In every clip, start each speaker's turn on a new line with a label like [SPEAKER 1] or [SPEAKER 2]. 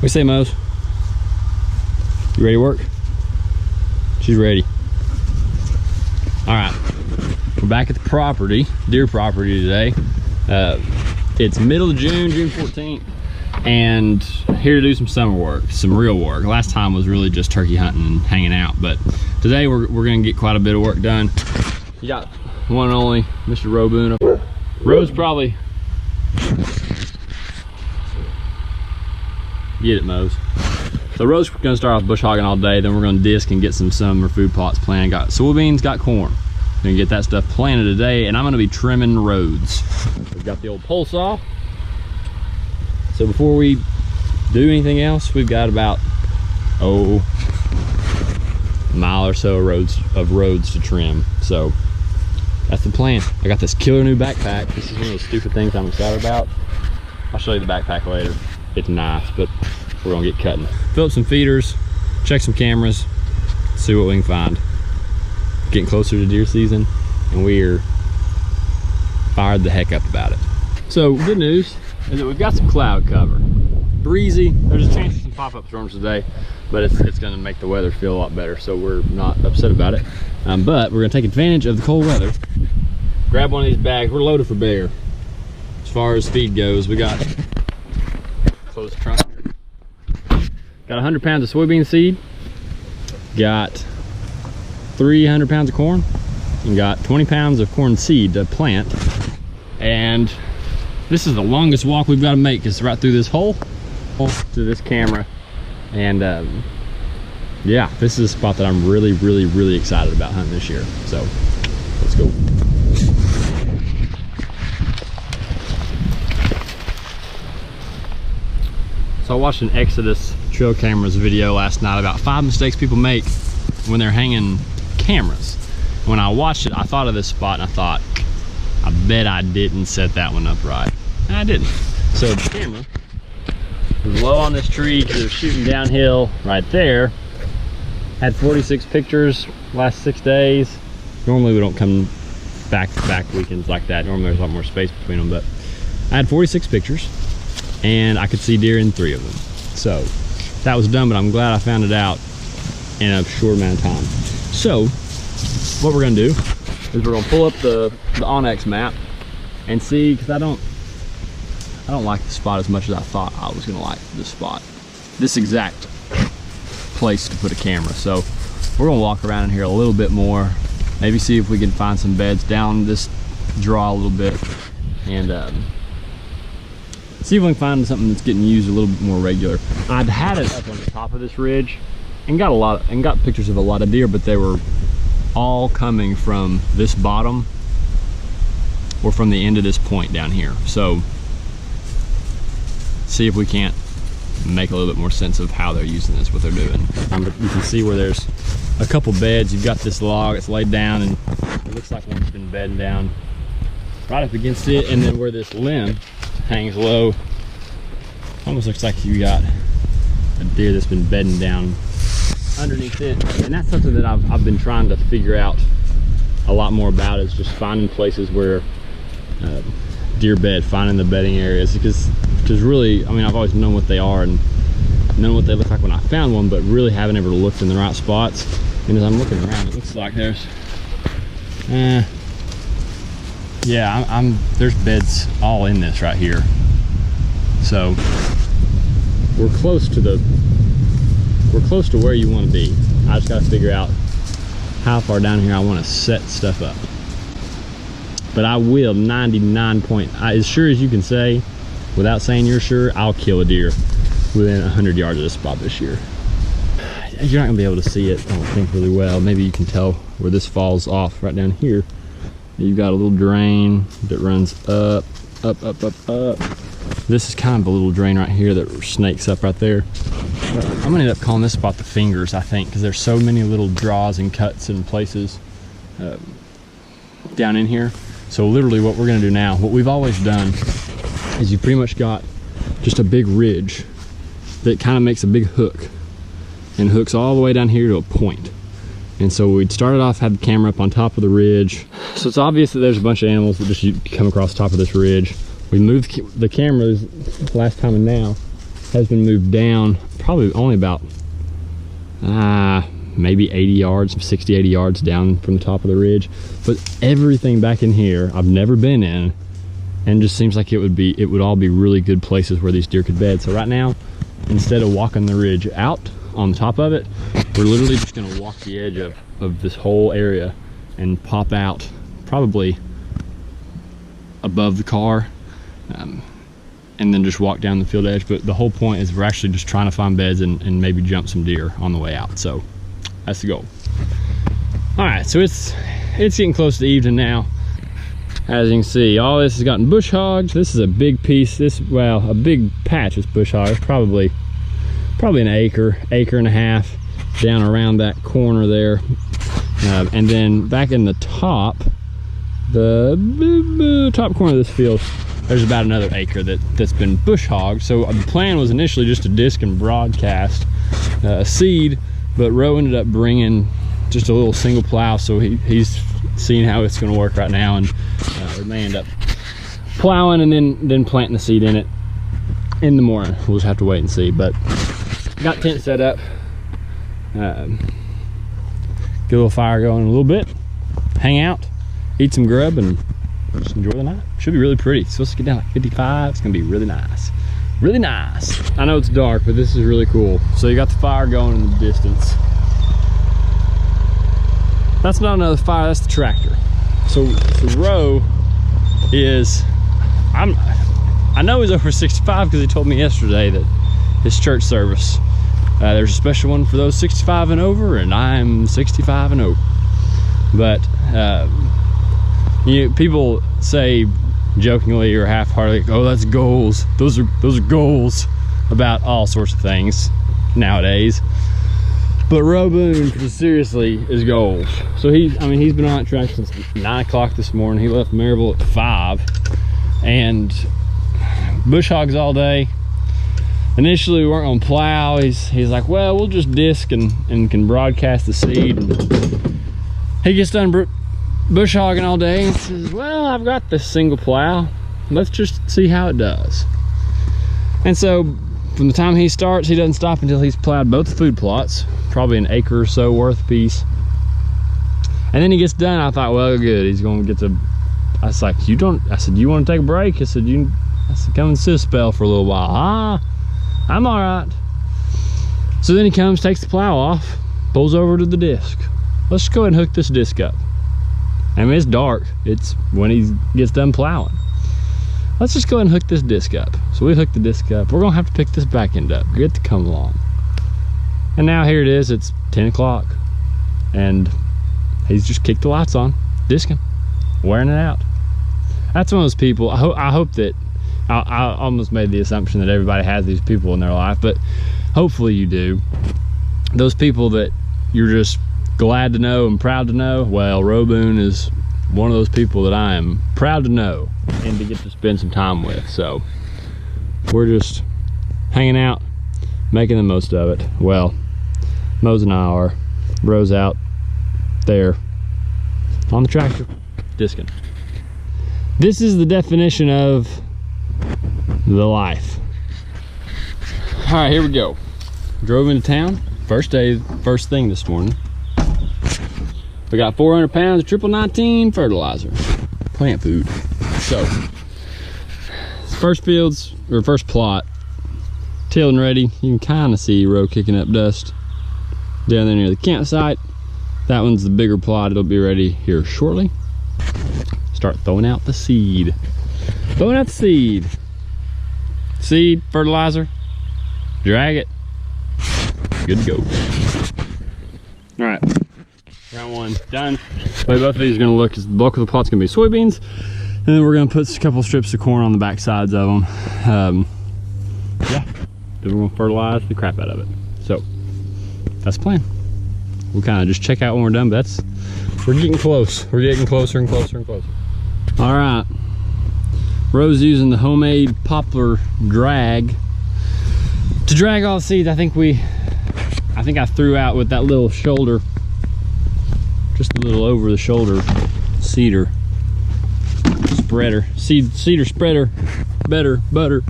[SPEAKER 1] What do you say, Mose? You ready to work? She's ready. All right, we're back at the property, deer property today. It's middle of June, June 14th, and here to do some summer work, some real work. Last time was really just turkey hunting and hanging out, but today we're gonna get quite a bit of work done. You got one and only Mr. Roe Boone up there. Roe's probably, get it, Mose. So Roe's gonna start off bush hogging all day, then we're gonna disc and get some summer food plots planted. Got soybeans, got corn. Gonna get that stuff planted today, and I'm gonna be trimming roads. We've got the old pole saw. So before we do anything else, we've got about, a mile or so of roads to trim. So that's the plan. I got this killer new backpack. This is one of those stupid things I'm excited about. I'll show you the backpack later. It's nice, but we're gonna get cutting. Fill up some feeders, check some cameras, see what we can find. Getting closer to deer season, and we're fired the heck up about it. So good news is that we've got some cloud cover. Breezy, there's a chance of some pop-up storms today, but it's gonna make the weather feel a lot better, so we're not upset about it. But we're gonna take advantage of the cold weather, grab one of these bags. We're loaded for bear. As far as feed goes, we got, close the trunk. Got 100 pounds of soybean seed, got 300 pounds of corn, and got 20 pounds of corn seed to plant. And this is the longest walk we've got to make. It's right through this hole to this camera. And yeah, this is a spot that I'm really excited about hunting this year. So let's go. So I watched an Exodus Trail Cameras video last night about 5 mistakes people make when they're hanging cameras. When I watched it, I thought of this spot and I thought, I bet I didn't set that one up right. And I didn't. So the camera was low on this tree because it was shooting downhill right there. Had 46 pictures last 6 days. Normally we don't come back to back weekends like that. Normally there's a lot more space between them, but I had 46 pictures and I could see deer in 3 of them. So that was dumb, but I'm glad I found it out in a short amount of time. So what we're gonna do is we're gonna pull up the onX map and see, because I don't like the spot as much as I thought I was gonna like this spot, this exact place to put a camera. So we're gonna walk around in here a little bit more, maybe see if we can find some beds down this draw a little bit, and see if we can find something that's getting used a little bit more regular. I'd had it up on the top of this ridge and got pictures of a lot of deer, but they were all coming from this bottom or from the end of this point down here. So see if we can't make a little bit more sense of how they're using this, what they're doing. You can see where there's a couple beds. You've got this log, it's laid down, and it looks like one's been bedding down right up against it, and then where this limb hangs low, almost looks like you got a deer that's been bedding down underneath it. And that's something that I've been trying to figure out a lot more about, is just finding places where deer bed, finding the bedding areas, because really, I mean, I've always known what they are and known what they look like when I found one, but really haven't ever looked in the right spots. And as I'm looking around, it looks like there's yeah, there's beds all in this right here. So we're close to where you want to be. I just got to figure out how far down here I want to set stuff up. But I will 99 point, as sure as you can say, without saying you're sure, I'll kill a deer within 100 yards of this spot this year. You're not gonna be able to see it, I don't think, really well. Maybe you can tell where this falls off right down here. You've got a little drain that runs up. This is kind of a little drain right here that snakes up right there. But I'm gonna end up calling this spot the fingers, I think, because there's so many little draws and cuts and places down in here. So literally what we're gonna do now, what we've always done, is you've pretty much got just a big ridge that kind of makes a big hook and hooks all the way down here to a point. And so we'd started off, had the camera up on top of the ridge. So it's obvious that there's a bunch of animals that just come across the top of this ridge. We moved the cameras last time and now has been moved down probably only about maybe 80 yards, 60, 80 yards down from the top of the ridge. But everything back in here I've never been in, and just seems like it would all be really good places where these deer could bed. So right now, instead of walking the ridge out on top of it, we're literally just gonna walk the edge of this whole area and pop out probably above the car, and then just walk down the field edge. But the whole point is we're actually just trying to find beds and maybe jump some deer on the way out. So that's the goal. All right, so it's getting close to evening now. As you can see, all this has gotten bush hogged. This is a big piece. Well, a big patch is bush hogged. Probably an acre and a half down around that corner there. And then back in the top, the top corner of this field, there's about another acre that's been bush hogged. So the plan was initially just to disc and broadcast a seed, but Roe ended up bringing just a little single plow, so he's seeing how it's going to work right now, and we may end up plowing and then planting the seed in it in the morning. We'll just have to wait and see. But got tent set up, get a little fire going a little bit, hang out, eat some grub, and just enjoy the night. Should be really pretty. It's supposed to get down like 55. It's gonna be really nice. Really nice. I know it's dark, but this is really cool. So you got the fire going in the distance. That's not another fire, that's the tractor. So Roe is, I know he's over 65 because he told me yesterday that his church service, there's a special one for those 65 and over, and I'm 65 and over. But people say jokingly or half-heartedly, oh, that's goals. Those are goals about all sorts of things nowadays. But Roe Boone, seriously, is goals. So he's been on that track since 9 o'clock this morning. He left Maryville at 5, and bush hogs all day. Initially, we weren't gonna plow. He's like, well, we'll just disc and can broadcast the seed. And he gets done bush hogging all day and says, well, I've got this single plow. Let's just see how it does. And so from the time he starts, he doesn't stop until he's plowed both food plots, probably an acre or so worth apiece. And then he gets done. I thought, well, good, he's gonna get to, I was like, I said, you want to take a break? I said, come and sit a spell for a little while. I'm all right. So then he comes, takes the plow off, pulls over to the disc. Let's just go ahead and hook this disc up. I mean, it's dark. It's when he gets done plowing. Let's just go ahead and hook this disc up. So we hook the disc up. We're gonna have to pick this back end up, get to come along. And now here it is, it's 10 o'clock. And he's just kicked the lights on, discing, wearing it out. That's one of those people, I hope that, I almost made the assumption that everybody has these people in their life, but hopefully you do. Those people that you're just glad to know and proud to know. Well, Roe Boone is one of those people that I am proud to know and to get to spend some time with. So we're just hanging out, making the most of it. Well, Mose and I are. Roe's out there on the tractor, discing. This is the definition of the life. All right, here we go. Drove into town, first thing this morning. We got 400 pounds of triple 19 fertilizer, plant food. So, first plot, tilled and ready. You can kind of see Roe kicking up dust down there near the campsite. That one's the bigger plot. It'll be ready here shortly. Start throwing out the seed. Throwing out the seed. Seed, fertilizer, drag it. Good to go. All right. Round one done. The way both of these are going to look is the bulk of the plot's going to be soybeans, and then we're going to put a couple strips of corn on the back sides of them. Yeah, then we're going to fertilize the crap out of it. So that's the plan. We'll kind of just check out when we're done, but we're getting close. We're getting closer and closer and closer. All right, Roe's using the homemade poplar drag to drag all the seeds. I think I threw out with that little shoulder, just a little over the shoulder cedar spreader, cedar spreader, butter.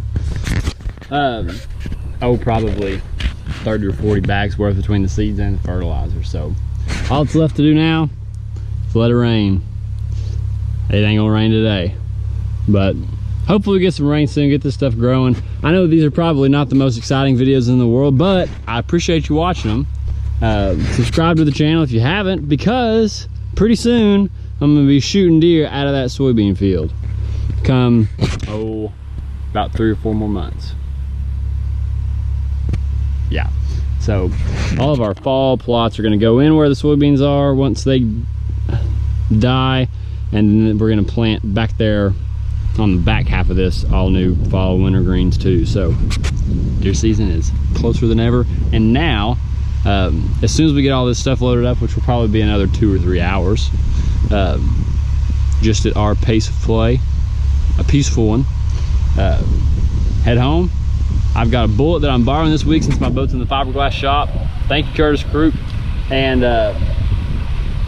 [SPEAKER 1] probably 30 or 40 bags worth between the seeds and the fertilizer. So all that's left to do now is let it rain. It ain't gonna rain today, but hopefully we get some rain soon, get this stuff growing. I know these are probably not the most exciting videos in the world, but I appreciate you watching them. Subscribe to the channel if you haven't, because pretty soon I'm gonna be shooting deer out of that soybean field. Come, about 3 or 4 more months. Yeah, so all of our fall plots are gonna go in where the soybeans are once they die, and then we're gonna plant back there on the back half of this all new fall winter greens too. So deer season is closer than ever, and now as soon as we get all this stuff loaded up, which will probably be another 2 or 3 hours, just at our pace of play, a peaceful one, head home. I've got a bullet that I'm borrowing this week since my boat's in the fiberglass shop. Thank you, Curtis Croup. And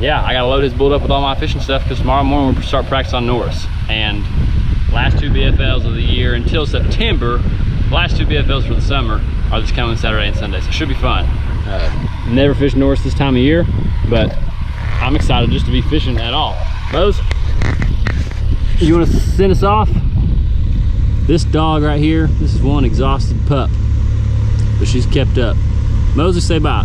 [SPEAKER 1] yeah, I gotta load his bullet up with all my fishing stuff, because tomorrow morning we'll start practice on Norris. And last 2 BFLs of the year until September, last 2 BFLs for the summer are this coming Saturday and Sunday, so it should be fun. Never fished Norris this time of year, but I'm excited just to be fishing at all. Rose, you want to send us off? This dog right here, this is one exhausted pup, but she's kept up. Moses, say bye.